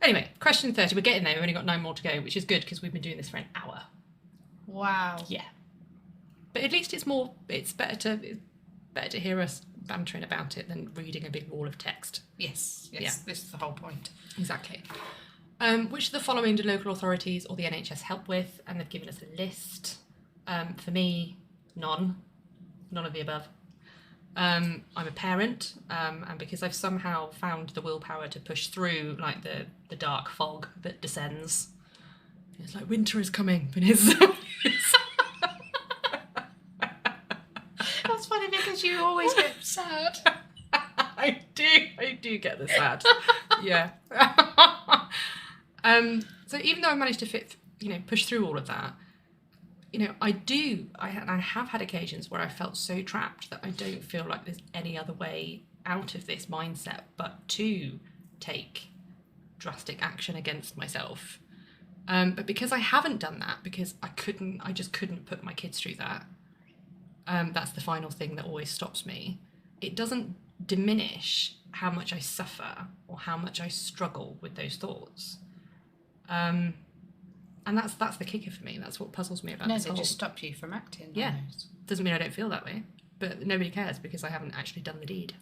Anyway, question 30. We're getting there. We've only got 9 more to go, which is good because we've been doing this for an hour. Wow. Yeah. But at least it's better to hear us bantering about it than reading a big wall of text. Yes. Yeah. This is the whole point. Exactly. Which of the following do local authorities or the NHS help with? And they've given us a list. For me, none of the above. I'm a parent, and because I've somehow found the willpower to push through like the dark fog that descends, it's like winter is coming, but it's That's funny because you always get sad. I do get the sad. Yeah. So even though I managed to push through all of that, I have had occasions where I felt so trapped that I don't feel like there's any other way out of this mindset but to take drastic action against myself. But because I haven't done that, because I just couldn't put my kids through that, that's the final thing that always stops me. It doesn't diminish how much I suffer or how much I struggle with those thoughts. And that's the kicker for me. That's what puzzles me about this No, they just stop you from acting. Yeah. Doesn't mean I don't feel that way, but nobody cares because I haven't actually done the deed.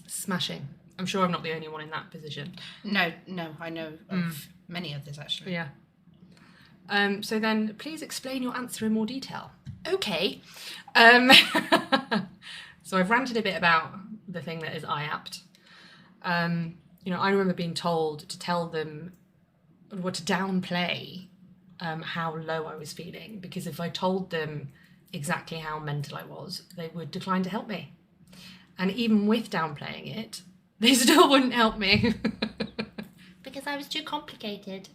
Smashing. I'm sure I'm not the only one in that position. No, I know of many others actually. Yeah. So then please explain your answer in more detail. Okay. So I've ranted a bit about the thing that is IAPT. I remember being told to tell them or to downplay how low I was feeling, because if I told them exactly how mental I was, they would decline to help me. And even with downplaying it, they still wouldn't help me. Because I was too complicated.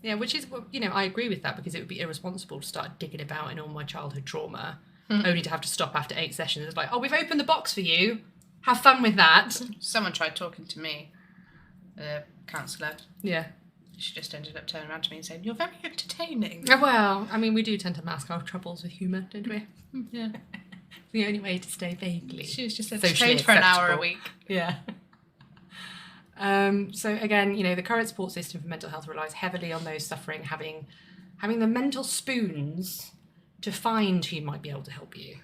Yeah, which is, I agree with that, because it would be irresponsible to start digging about in all my childhood trauma, only to have to stop after 8 sessions. It's like, oh, we've opened the box for you. Have fun with that. Someone tried talking to me, a counsellor. Yeah. She just ended up turning around to me and saying, "You're very entertaining." Well, I mean, we do tend to mask our troubles with humour, don't we? Yeah. The only way to stay vaguely. She was just socially entertained for an hour a acceptable. week. Yeah. So again, the current support system for mental health relies heavily on those suffering having the mental spoons to find who might be able to help you.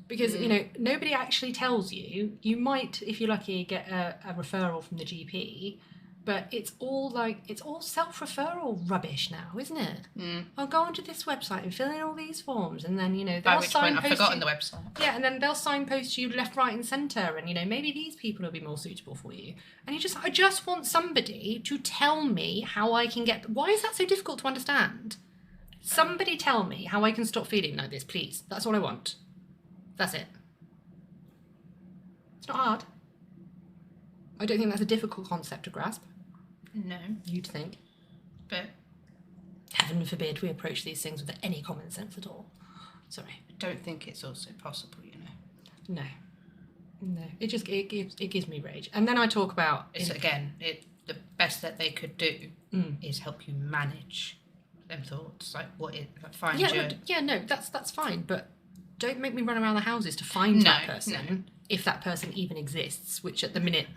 Because, nobody actually tells you. You might, if you're lucky, get a referral from the GP, but it's all self-referral rubbish now, isn't it? I'll go onto this website and fill in all these forms, and then, By they'll which point I've signpost forgotten you. the website. Yeah, and then they'll signpost you left, right and centre, and, maybe these people will be more suitable for you. And I just want somebody to tell me how I can get... Why is that so difficult to understand? Somebody tell me how I can stop feeling like this, please. That's all I want. That's it. It's not hard. I don't think that's a difficult concept to grasp. No. You'd think. But Heaven forbid we approach these things with any common sense at all. Sorry. I don't think it's also possible, No. It gives me rage. And then I talk about... It's the best that they could do is help you manage them thoughts. Find that's fine. But don't make me run around the houses to find that person. No. If that person even exists, which at the minute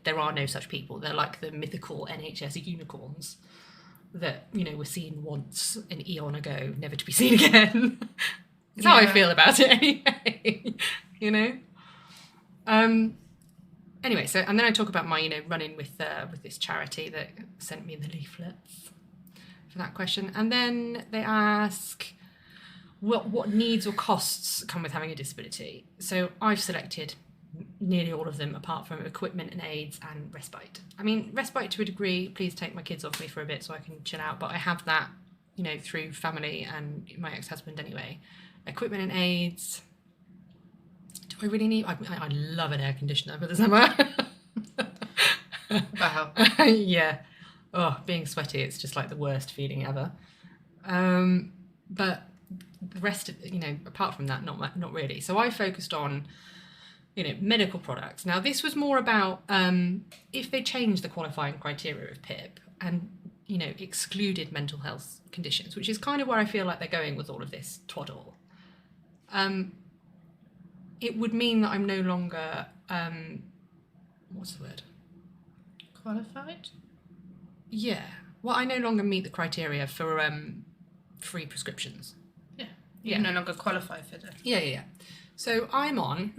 there are no such people. They're like the mythical NHS unicorns that, were seen once an eon ago, never to be seen again. That's how I feel about it anyway, Anyway, so, and then I talk about my, running with this charity that sent me the leaflets for that question. And then they ask... What needs or costs come with having a disability? So I've selected nearly all of them, apart from equipment and aids and respite. I mean, respite to a degree, please take my kids off me for a bit so I can chill out, but I have that, through family and my ex-husband anyway. Equipment and aids, do I really need... I love an air conditioner for the summer. Wow. Yeah. Oh, being sweaty, it's just like the worst feeling ever. But... the rest of, apart from that, not really. So I focused on, medical products. Now, this was more about if they changed the qualifying criteria of PIP and, excluded mental health conditions, which is kind of where I feel like they're going with all of this twaddle. It would mean that I'm no longer, what's the word? qualified? Yeah. Well, I no longer meet the criteria for free prescriptions. You Yeah. no longer qualify for the... Yeah. So I'm on,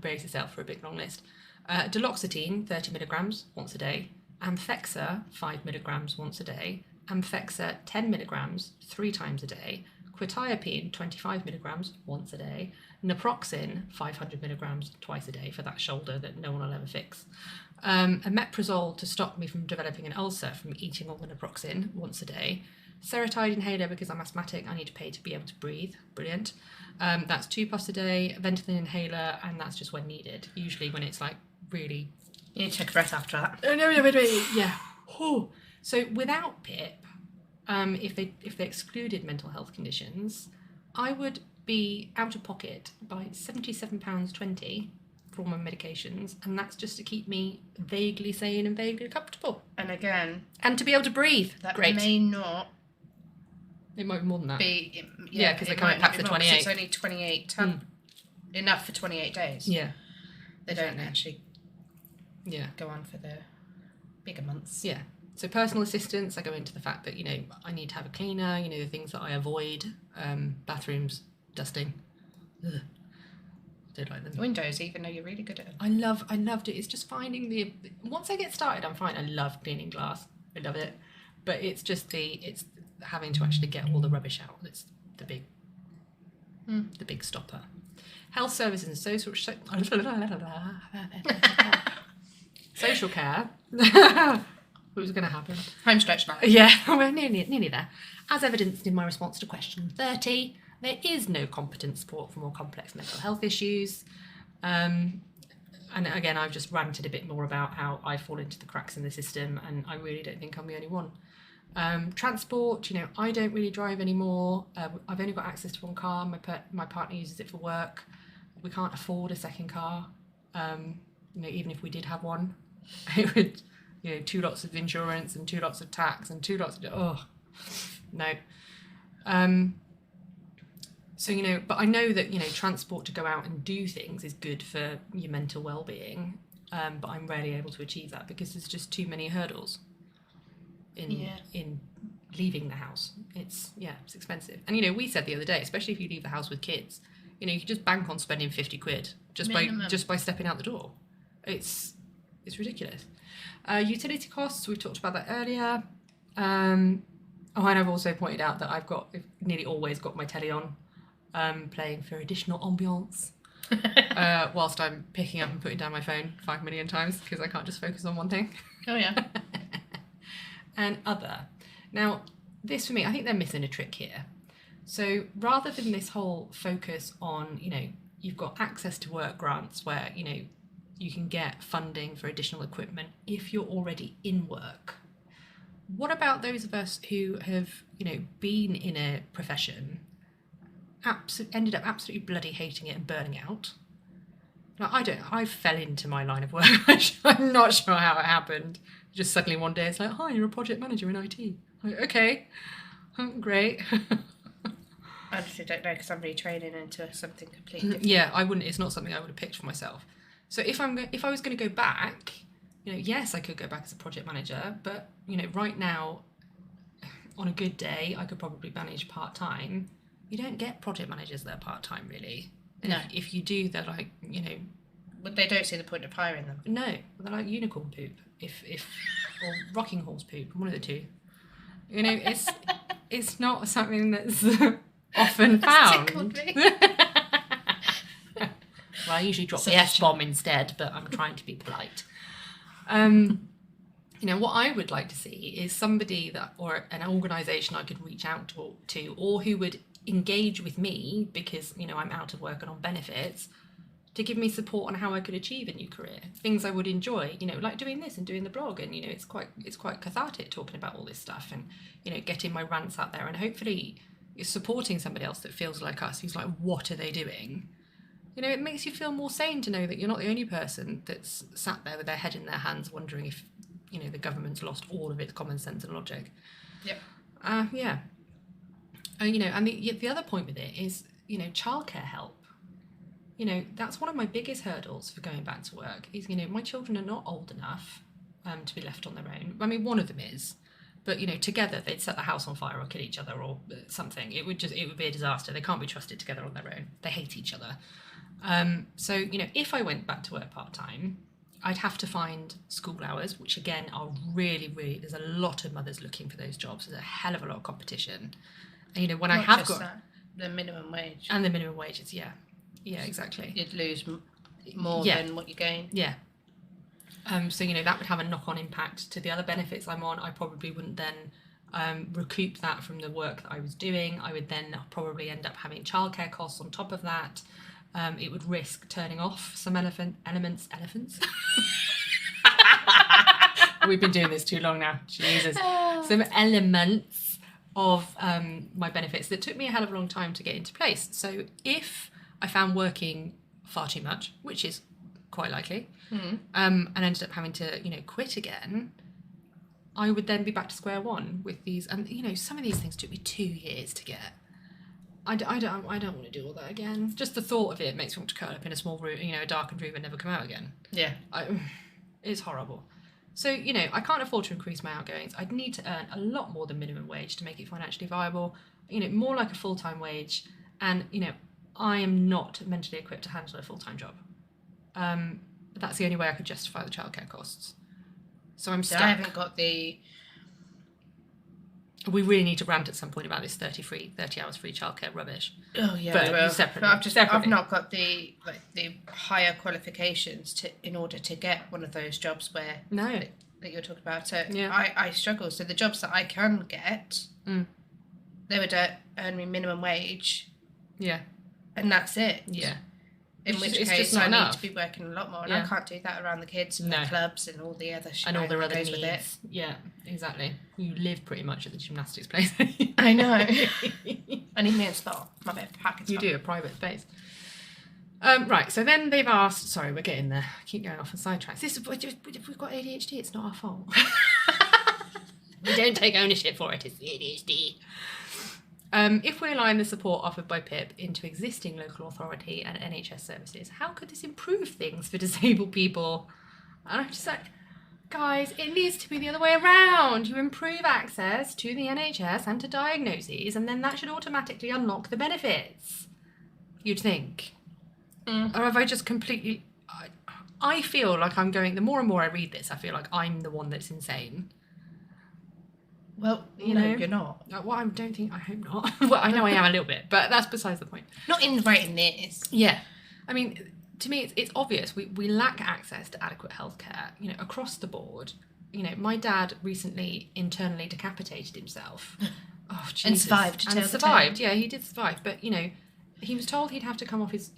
brace yourself for a big long list, duloxetine, 30 milligrams once a day, Amphexxa, 5 milligrams once a day, Amphexxa, 10 milligrams 3 times a day, quetiapine, 25 milligrams once a day, naproxen, 500 milligrams twice a day for that shoulder that no one will ever fix, omeprazole to stop me from developing an ulcer from eating all the naproxen once a day, Seretide inhaler because I'm asthmatic, I need to pay to be able to breathe. Brilliant. That's 2 puffs a day, Ventolin inhaler, and that's just when needed. Usually when it's like really... You need to take a breath after that. Oh, no, wait. Yeah. Oh. So without PIP, if they excluded mental health conditions, I would be out of pocket by £77.20 for all my medications, and that's just to keep me vaguely sane and vaguely comfortable. And again... And to be able to breathe. That Great. may not... It might be more than that. Because they come packed for 28. It's only 28, enough for 28 days. Yeah. They don't actually Yeah. go on for the bigger months. Yeah. So personal assistance, I go into the fact that, I need to have a cleaner, the things that I avoid, bathrooms, dusting. Ugh. Don't like them. Windows, even though you're really good at it. I loved it. It's just finding once I get started, I'm fine. I love cleaning glass. I love it. But it's just it's having to actually get all the rubbish out. That's the big stopper. Health services and social care. What was going to happen? Home stretch now. Yeah, we're nearly there. As evidenced in my response to question 30, there is no competent support for more complex mental health issues. And again, I've just ranted a bit more about how I fall into the cracks in the system, and I really don't think I'm the only one. Transport, I don't really drive anymore. I've only got access to one car. My partner uses it for work. We can't afford a second car. Even if we did have one, it would, 2 lots of insurance and 2 lots of tax and 2 lots of, no. So, but I know that, transport to go out and do things is good for your mental well-being, but I'm rarely able to achieve that because there's just too many hurdles in leaving the house. It's expensive. And, we said the other day, especially if you leave the house with kids, you can just bank on spending 50 quid just by stepping out the door. It's ridiculous. Utility costs, we've talked about that earlier. And I've also pointed out that I've nearly always got my telly on, playing for additional ambiance, whilst I'm picking up and putting down my phone 5 million times because I can't just focus on one thing. Oh, yeah. And other. Now, this for me, I think they're missing a trick here. So rather than this whole focus on, you've got access to work grants where, you can get funding for additional equipment if you're already in work. What about those of us who have, been in a profession, ended up absolutely bloody hating it and burning out? Now, I fell into my line of work. I'm not sure how it happened. Just suddenly one day it's like, hi, you're a project manager in IT. I'm like, okay, great. I actually don't know because I'm retraining into something completely different. Yeah, I wouldn't. It's not something I would have picked for myself. So if I was going to go back, yes, I could go back as a project manager, but right now, on a good day, I could probably manage part-time. You don't get project managers that are part-time, really. And no. If you do, they're like, But they don't see the point of hiring them. No, they're like unicorn poop, or rocking horse poop, one of the two. It's not something that's often found. Well, I usually drop the F-bomb instead, but I'm trying to be polite. What I would like to see is somebody or an organisation I could reach out to, or who would engage with me because, I'm out of work and on benefits, to give me support on how I could achieve a new career, things I would enjoy, like doing this and doing the blog, and it's quite cathartic talking about all this stuff and getting my rants out there, and hopefully supporting somebody else that feels like us, who's like, what are they doing? It makes you feel more sane to know that you're not the only person that's sat there with their head in their hands wondering if the government's lost all of its common sense and logic. Yep. Yeah. And the other point with it is childcare help. That's one of my biggest hurdles for going back to work is, my children are not old enough to be left on their own. I mean, one of them is, but together they'd set the house on fire or kill each other or something. It would be a disaster. They can't be trusted together on their own. They hate each other. So if I went back to work part-time, I'd have to find school hours, which again are really, really, there's a lot of mothers looking for those jobs. There's a hell of a lot of competition. And when I have got the minimum wage and the minimum wages, yeah, exactly. You'd lose more than what you gain. Yeah. So that would have a knock-on impact to the other benefits I'm on. I probably wouldn't then recoup that from the work that I was doing. I would then probably end up having childcare costs on top of that. It would risk turning off some elephants. We've been doing this too long now. Jesus. Some elements of my benefits that took me a hell of a long time to get into place. So if I found working far too much, which is quite likely, and ended up having to, quit again, I would then be back to square one with these. And, some of these things took me 2 years to get. I don't want to do all that again. Just the thought of it makes me want to curl up in a small room, a darkened room and never come out again. Yeah. It's horrible. So, I can't afford to increase my outgoings. I'd need to earn a lot more than minimum wage to make it financially viable, more like a full-time wage. And, I am not mentally equipped to handle a full-time job. That's the only way I could justify the childcare costs. So I'm stuck. I haven't got the... We really need to rant at some point about this 30 hours free childcare rubbish. Oh yeah, but separately. I've not got the higher qualifications in order to get one of those jobs where that you're talking about. So I struggle. So the jobs that I can get, they would earn me minimum wage. Yeah, and that's it. Yeah. In which case, I need to be working a lot more, and I can't do that around the kids and the clubs and all the other shit and all their other goes needs. With it. Yeah, exactly. You live pretty much at the gymnastics place. I know. I need me a spa. My bed, package. You do a private space. Right. So then they've asked. Sorry, we're getting there. Keep going off on sidetracks. We've got ADHD. It's not our fault. We don't take ownership for it. It's the ADHD. If we align the support offered by PIP into existing local authority and NHS services, how could this improve things for disabled people? And I'm just like, guys, it needs to be the other way around. You improve access to the NHS and to diagnoses, and then that should automatically unlock the benefits, you'd think. Or have I just completely... I feel like I'm going... The more and more I read this, I feel like I'm the one that's insane. Well, no, you're not. Well, I don't think... I hope not. Well, I know I am a little bit, but that's besides the point. Not in writing this. Yeah. I mean, to me, it's obvious. We lack access to adequate healthcare, across the board. My dad recently internally decapitated himself. Oh, Jesus. And survived. Yeah, he did survive. But, he was told he'd have to come off his...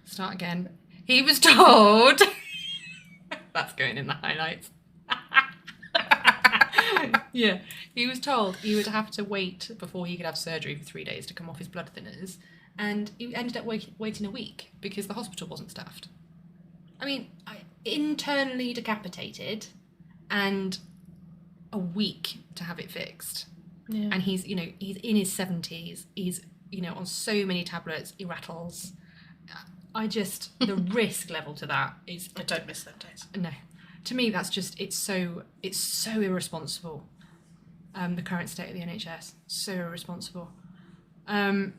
Start again. He was told... That's going in the highlights. Yeah, he was told he would have to wait before he could have surgery for 3 days to come off his blood thinners, and he ended up waiting a week because the hospital wasn't staffed. I mean, internally decapitated, and a week to have it fixed. Yeah. And he's he's in his 70s. He's on so many tablets. He rattles. The risk level to that is... I don't miss them days. No. To me, that's just, it's so irresponsible. The current state of the NHS. So irresponsible. And,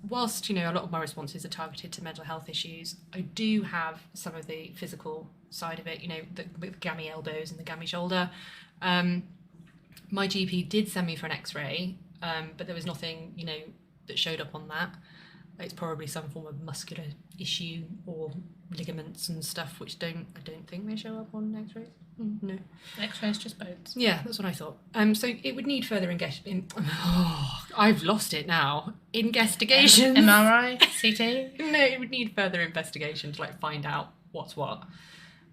whilst, a lot of my responses are targeted to mental health issues, I do have some of the physical side of it, the gammy elbows and the gammy shoulder. My GP did send me for an X-ray, but there was nothing, that showed up on that. It's probably some form of muscular issue or ligaments and stuff, which I don't think they show up on X-rays. No. X-rays just bones. Yeah, that's what I thought. So it would need further I've lost it now. Investigations. MRI, CT. No, it would need further investigation to find out what's what.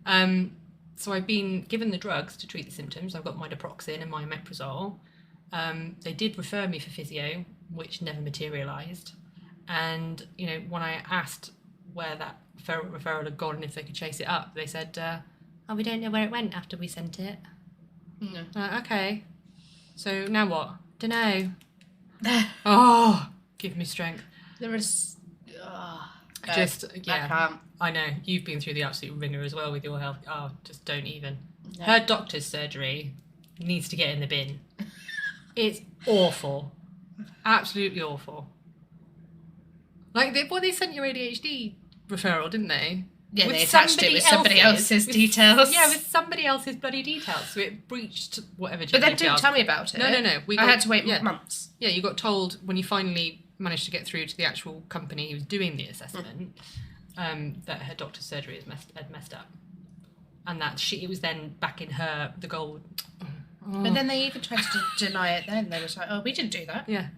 So I've been given the drugs to treat the symptoms. I've got my naproxen and my omeprazole. They did refer me for physio, which never materialised. And, when I asked where that referral had gone and if they could chase it up, they said, we don't know where it went after we sent it. No. Okay. So now what? Dunno. Oh, give me strength. There is... I can't. I know. You've been through the absolute ringer as well with your health. Oh, just don't even. No. Her doctor's surgery needs to get in the bin. It's awful. Absolutely awful. Like, they sent your ADHD referral, didn't they? Yeah, they attached it with somebody else's details. Yeah, with somebody else's bloody details. So it breached whatever GDPR. But then didn't tell me about it. No. I had to wait months. Yeah, you got told when you finally managed to get through to the actual company who was doing the assessment that her doctor's surgery had messed up. And that it was then back in the gold. Oh. But then they even tried to deny it then. They was like, oh, we didn't do that. Yeah.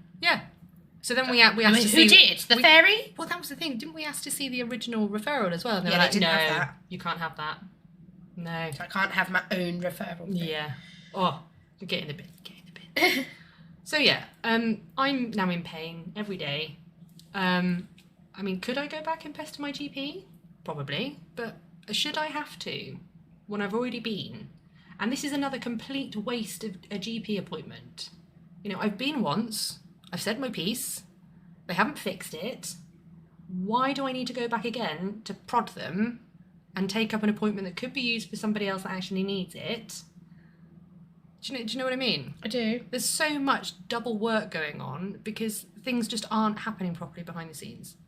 So then we asked to see... Who did? The fairy? Well, that was the thing. Didn't we ask to see the original referral as well? And they were like, no, have that. You can't have that. No. So I can't have my own referral thing. Yeah. Oh, get in the bin. So yeah, I'm now in pain every day. I mean, could I go back and pester my GP? Probably. But should I have to when I've already been? And this is another complete waste of a GP appointment. You know, I've been once... I've said my piece. They haven't fixed it. Why do I need to go back again to prod them and take up an appointment that could be used for somebody else that actually needs it? Do you know what I mean? I do. There's so much double work going on because things just aren't happening properly behind the scenes.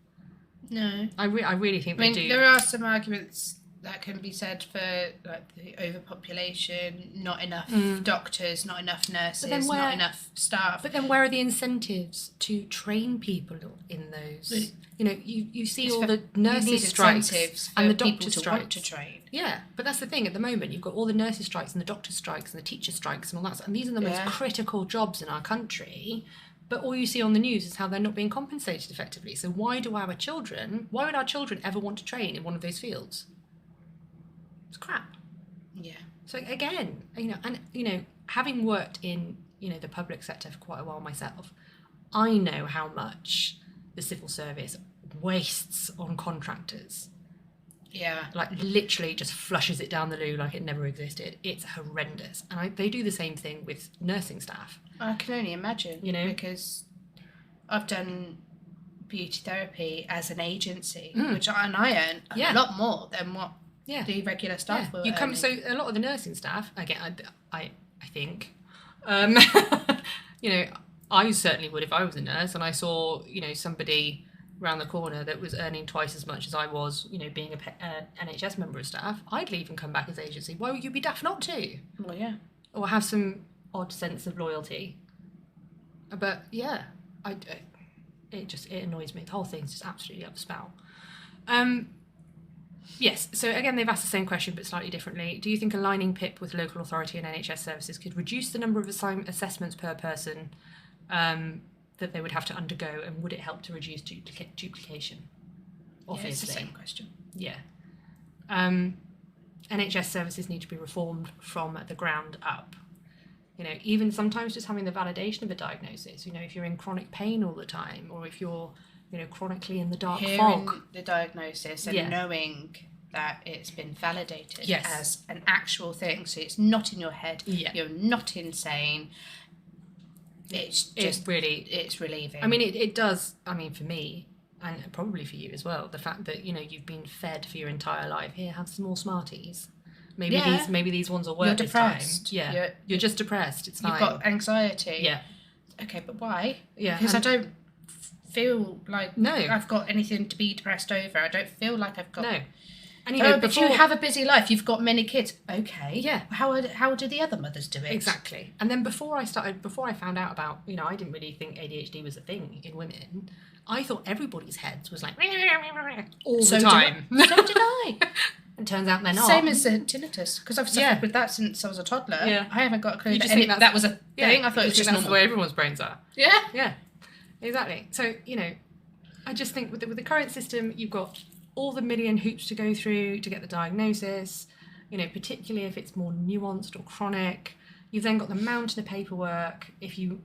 No. I really think they do. There are some arguments that can be said for like the overpopulation, not enough doctors, not enough nurses, not enough staff. But then where are the incentives to train people in those? You know, you see all the nurses strikes and the doctor strikes. Want to train. Yeah, but that's the thing. At the moment, you've got all the nurses strikes and the doctor strikes and the teacher strikes and all that. And these are the most critical jobs in our country. But all you see on the news is how they're not being compensated effectively. So why would our children ever want to train in one of those fields? It's crap. Yeah. So again, having worked in, the public sector for quite a while myself, I know how much the civil service wastes on contractors. Yeah. Like literally just flushes it down the loo like it never existed. It's horrendous. And they do the same thing with nursing staff. I can only imagine, because I've done beauty therapy as an agency, which I earn a lot more than what the regular staff will earn. So a lot of the nursing staff, again, I think, I certainly would if I was a nurse and I saw, somebody around the corner that was earning twice as much as I was, being an NHS member of staff, I'd leave and come back as agency. Why would you be daft not to? Well, yeah. Or have some odd sense of loyalty. But yeah, it annoys me. The whole thing's just absolutely up spout. Yes, so again, they've asked the same question but slightly differently. Do you think aligning PIP with local authority and NHS services could reduce the number of assessments per person that they would have to undergo, and would it help to reduce duplication? Obviously. Yeah, it's the same question. Yeah. NHS services need to be reformed from the ground up. Even sometimes just having the validation of a diagnosis, if you're in chronic pain all the time, or if you're, chronically in the dark fog. The diagnosis and knowing that it's been validated as an actual thing, so it's not in your head, you're not insane. It's relieving. I mean, it does, for me, and probably for you as well, the fact that, you've been fed for your entire life, here, have some more Smarties. Maybe these ones will work. You're depressed. This time. Yeah, you're just depressed. It's fine. You've got anxiety. Yeah. Okay, but why? Yeah. Because I don't feel like I've got anything to be depressed over. I don't feel like I've got... No. And but you have a busy life. You've got many kids. Okay. Yeah. How do the other mothers do it? Exactly. And then before I found out about, I didn't really think ADHD was a thing in women. I thought everybody's heads was like all the time. So did I. And turns out they're not. Same as tinnitus, because I've suffered with that since I was a toddler. Yeah. I haven't got a clue that was a thing. I thought it was just that's normal. the way everyone's brains are. Yeah. Yeah. Exactly. So, I just think with the current system, you've got all the million hoops to go through to get the diagnosis, particularly if it's more nuanced or chronic. You've then got the mountain of paperwork. If you,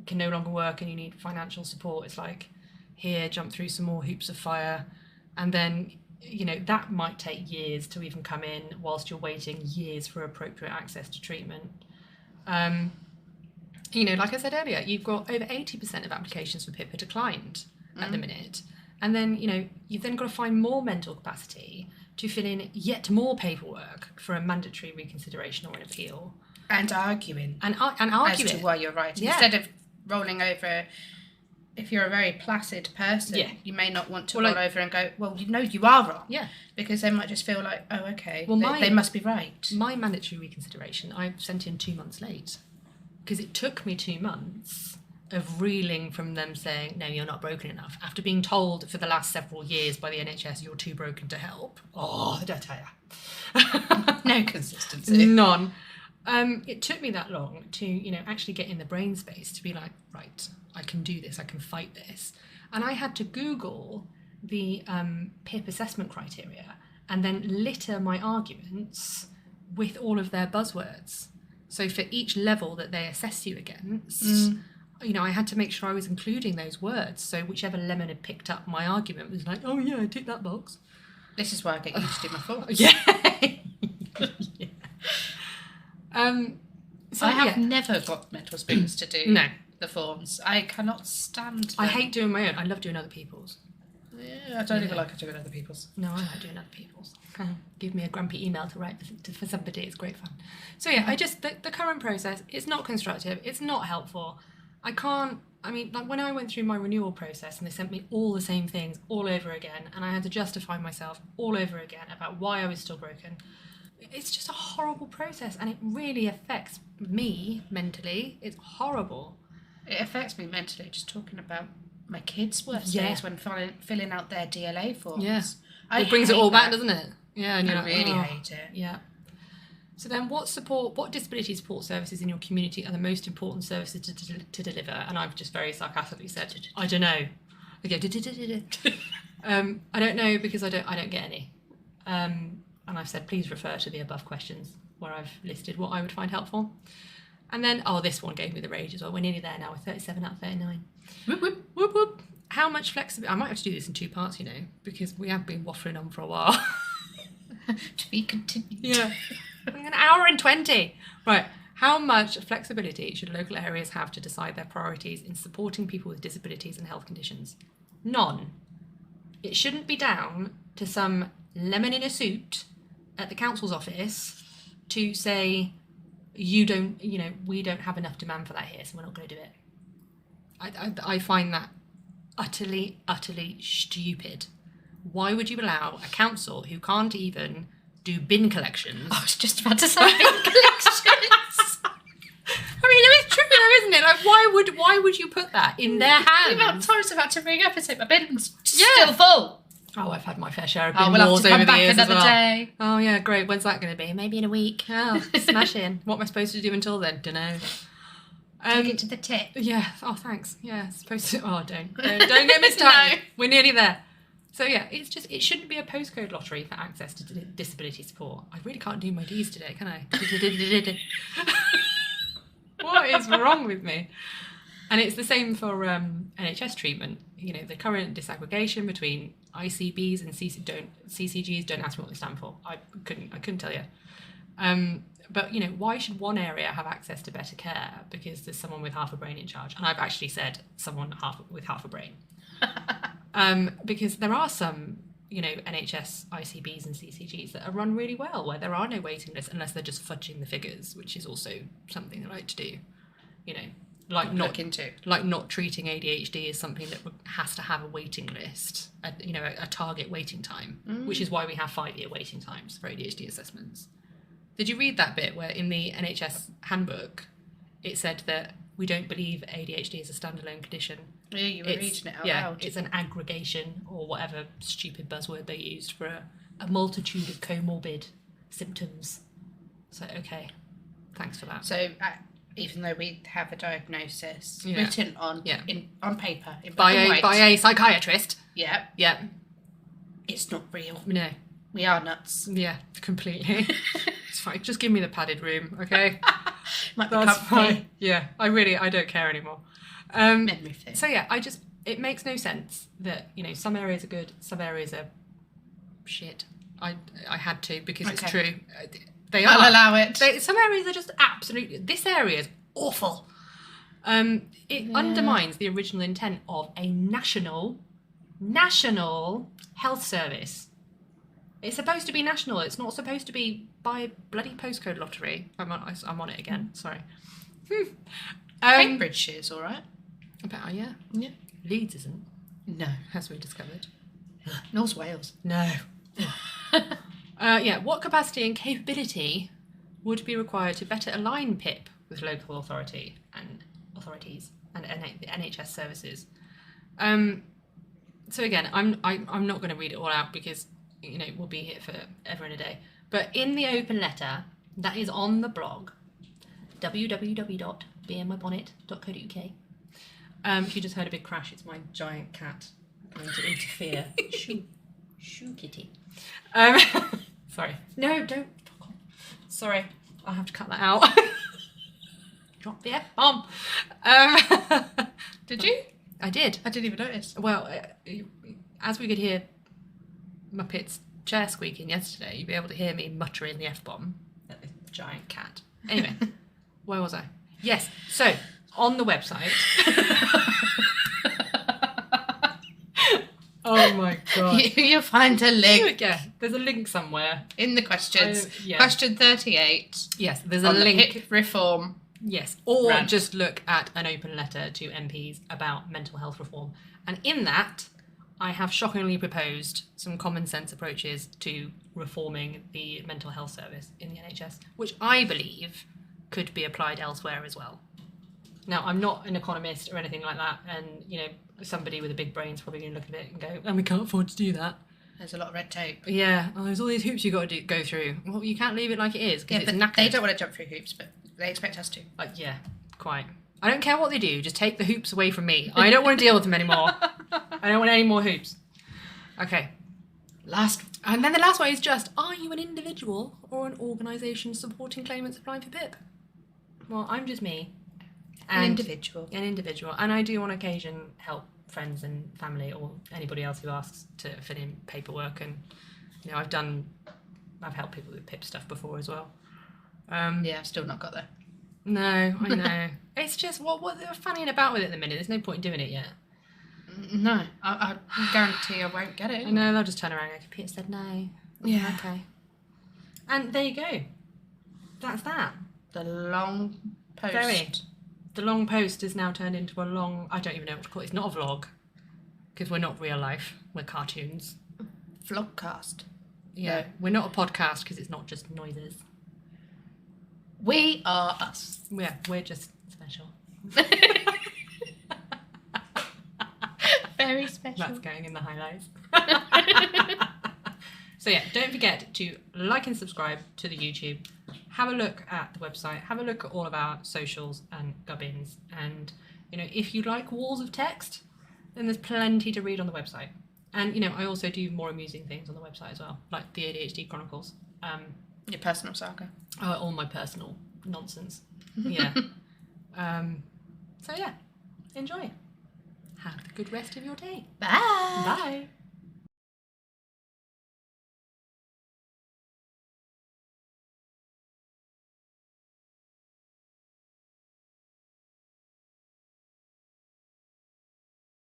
can no longer work and you need financial support, it's like, here, jump through some more hoops of fire. And then, that might take years to even come in whilst you're waiting years for appropriate access to treatment. Like I said earlier, you've got over 80% of applications for PIP are declined at the minute. And then, you've then got to find more mental capacity to fill in yet more paperwork for a mandatory reconsideration or an appeal. And arguing. And argue as to why you're right. Yeah. Instead of rolling over, if you're a very placid person, you may not want to roll over and go, well, you are wrong. Yeah. Because they might just feel like, oh, okay, well, they must be right. My mandatory reconsideration, I sent in 2 months late. Because it took me 2 months of reeling from them saying, no, you're not broken enough. After being told for the last several years by the NHS, you're too broken to help. Oh, did I tell you? No consistency. None. It took me that long to, actually get in the brain space to be like, right, I can do this, I can fight this. And I had to Google the PIP assessment criteria and then litter my arguments with all of their buzzwords. So for each level that they assess you against, I had to make sure I was including those words. So whichever lemon had picked up my argument was like, oh yeah, I tick that box. This is why I get you to do my forms. Yeah. So I have never got mental spoons to do the forms. I cannot stand them. I hate doing my own. I love doing other people's. Yeah, I don't even like doing other people's. No, I like doing other people's. Give me a grumpy email to write for somebody. It's great fun. So yeah, the current process, it's not constructive. It's not helpful. When I went through my renewal process and they sent me all the same things all over again, and I had to justify myself all over again about why I was still broken. It's just a horrible process, and it really affects me mentally. It's horrible. It affects me mentally just talking about my kids' worst days when filling out their DLA forms. Yeah. It brings it all back, doesn't it? Yeah, and I really hate it. Yeah. So then what disability support services in your community are the most important services to deliver? And I've just very sarcastically said, I don't know. Okay. I don't know because I don't get any. And I've said, please refer to the above questions where I've listed what I would find helpful. And then, this one gave me the rage as well. We're nearly there now. We're 37 out of 39. Whoop, whoop. Whoop, whoop. How much flexibility? I might have to do this in 2 parts, because we have been waffling on for a while. To be continued. Yeah. An hour and 20. Right. How much flexibility should local areas have to decide their priorities in supporting people with disabilities and health conditions? None. It shouldn't be down to some lemon in a suit at the council's office to say, we don't have enough demand for that here, so we're not going to do it. I find that utterly, utterly stupid. Why would you allow a council who can't even do bin collections? I was just about to say bin collections. It's true though, isn't it? Like, why would you put that in their hands? The amount of times I've had to ring up and say my bin's still full. Oh, I've had my fair share of bin we'll wars have to come over the back years another as well. Day. Oh yeah, great. When's that going to be? Maybe in a week. Oh, smashing. What am I supposed to do until then? Dunno. Take it to the tip. Yeah. Oh, thanks. Yeah, supposed to. Oh, don't get me started. No. We're nearly there. So yeah, it shouldn't be a postcode lottery for access to disability support. I really can't do my D's today, can I? What is wrong with me? And it's the same for NHS treatment. The current disaggregation between ICBs and CCGs. Don't ask me what they stand for. I couldn't tell you. But why should one area have access to better care because there's someone with half a brain in charge? And I've actually said someone with half a brain. Because there are some, NHS ICBs and CCGs that are run really well, where there are no waiting lists unless they're just fudging the figures, which is also something I like to do. Like not treating ADHD as something that has to have a waiting list, a target waiting time, which is why we have 5-year waiting times for ADHD assessments. Did you read that bit where in the NHS handbook it said that we don't believe ADHD is a standalone condition? Yeah, you were reading it out loud. It's an aggregation or whatever stupid buzzword they used for a multitude of comorbid symptoms. So, okay, thanks for that. So, even though we have a diagnosis written on paper in by a psychiatrist. Yeah. Yeah. It's not real. No. We are nuts. Yeah, completely. It's fine. Just give me the padded room, okay? Might be comfy. Yeah, I don't care anymore. Memory foam. So yeah, it makes no sense that, some areas are good, some areas are shit. I had to because it's true. I'll allow it. Some areas are just absolutely... This area is awful. It undermines the original intent of a national National Health Service. It's supposed to be national. It's not supposed to be by bloody postcode lottery. I'm on it again. Sorry. Cambridgeshire's all right. Yeah. Yeah. Leeds isn't. No. As we discovered. North Wales. No. What capacity and capability would be required to better align PIP with local authorities and the NHS services? So again, I'm not going to read it all out because we'll be here for ever and a day. But in the open letter that is on the blog, www.bmybonnet.co.uk. If you just heard a big crash, it's my giant cat going to interfere. Shoo, kitty. Sorry. No, don't. Sorry, I'll have to cut that out. Drop the F-bomb. Did you? I did. I didn't even notice. Well, as we could hear Muppet's chair squeaking yesterday, you'd be able to hear me muttering the F-bomb at this giant cat. Anyway, where was I? Yes, so, on the website... Oh my god. You'll find a link. Yeah, there's a link somewhere. In the questions. Question 38. Yes, there's a link. PIP reform. Yes, or just look at an open letter to MPs about mental health reform. And in that, I have shockingly proposed some common sense approaches to reforming the mental health service in the NHS, which I believe could be applied elsewhere as well. Now, I'm not an economist or anything like that, and, somebody with a big brain's probably going to look at it and go, and we can't afford to do that. There's a lot of red tape. Yeah, there's all these hoops you've got to go through. Well, you can't leave it like it is, because it's knackered. They don't want to jump through hoops, but they expect us to. Yeah, quite. I don't care what they do, just take the hoops away from me. I don't want to deal with them anymore. I don't want any more hoops. Okay. And then the last one is just, are you an individual or an organisation supporting claimants applying for PIP? Well, I'm just me. An individual. And I do on occasion help friends and family or anybody else who asks to fill in paperwork, and I've helped people with PIP stuff before as well. I've still not got there. No, I know. It's just what they're fanning about with it at the minute. There's no point in doing it yet. No, I guarantee I won't get it. No, they'll just turn around and go, Peter said no. Yeah. Okay. And there you go. That's that. The long post. The long post is now turned into a long... I don't even know what to call it. It's not a vlog, because we're not real life. We're cartoons. Vlogcast. Yeah, we're not a podcast because it's not just noises. We are us. Yeah, we're just special. Very special. That's going in the highlights. So yeah, don't forget to like and subscribe to the YouTube. Have a look at the website. Have a look at all of our socials and gubbins. And, if you like walls of text, then there's plenty to read on the website. And, I also do more amusing things on the website as well, like the ADHD Chronicles. Your personal saga. All my personal nonsense. Yeah. So yeah, enjoy. Have a good rest of your day. Bye. Bye.